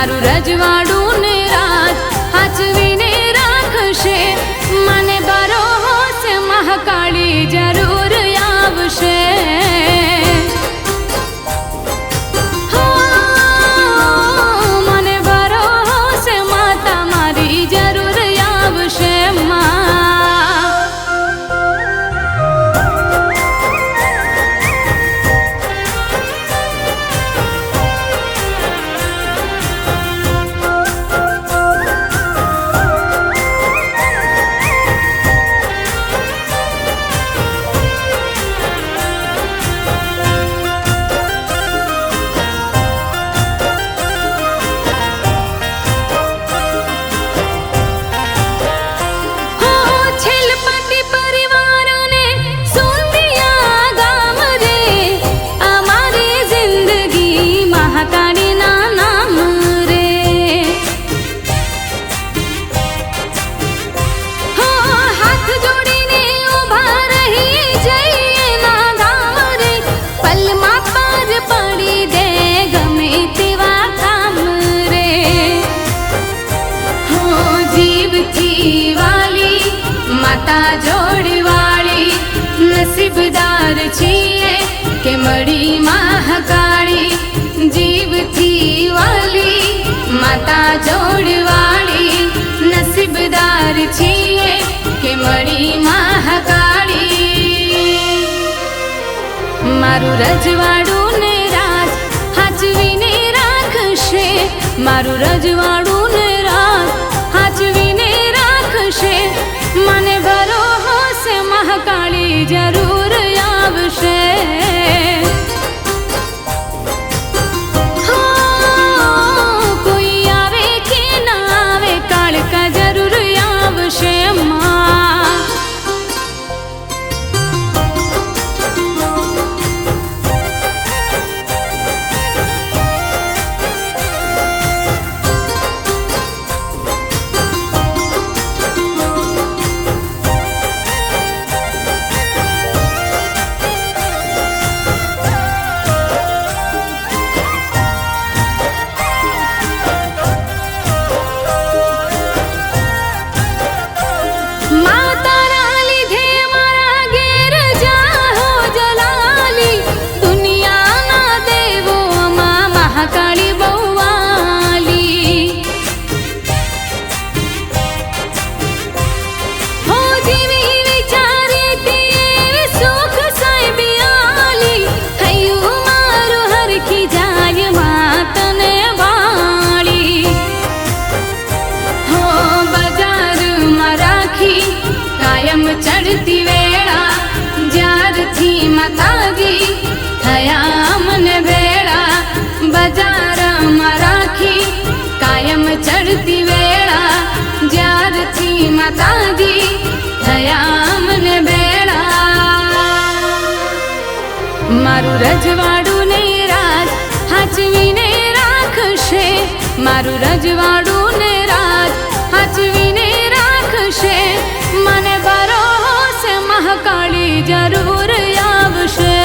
મારું રજવાડું ને રાજ હાચવીને રાખશે. મને ભરોસ મહાકાળી જરૂર આવશે. મને ભરોસ માતા મારી જરૂર આવશે. માતા જોડવાળી નસીબદાર છીએ કે મળી મહાકાળી. જીવથી વાલી માતા જોડવાળી નસીબદાર છીએ કે મળી મહાકાળી. મારું રજવાડું ને રાજ હાચવીને રાખશે. મારું રજવાડું ને રાજ હાચવીને રાખશે. મને ભરોસ મહાકાળી જરૂર આવશે. કોઈ આવે કે ના આવે કાળકા જરૂર આવશે. ચડતી વેળા જ્યારથી માતાજી થયા મને ભેળા. બજારમાં રાખી કાયમ ચડતી વેળા જ્યારથી માતાજી થયા મને ભેળા. મારું રજવાડું ને રાજ હાચવીને રાખશે. મારું રજવાડું ને રાજ હાચવીને રાખશે. મને ભરોસ મહાકાળી જરૂર આવશે.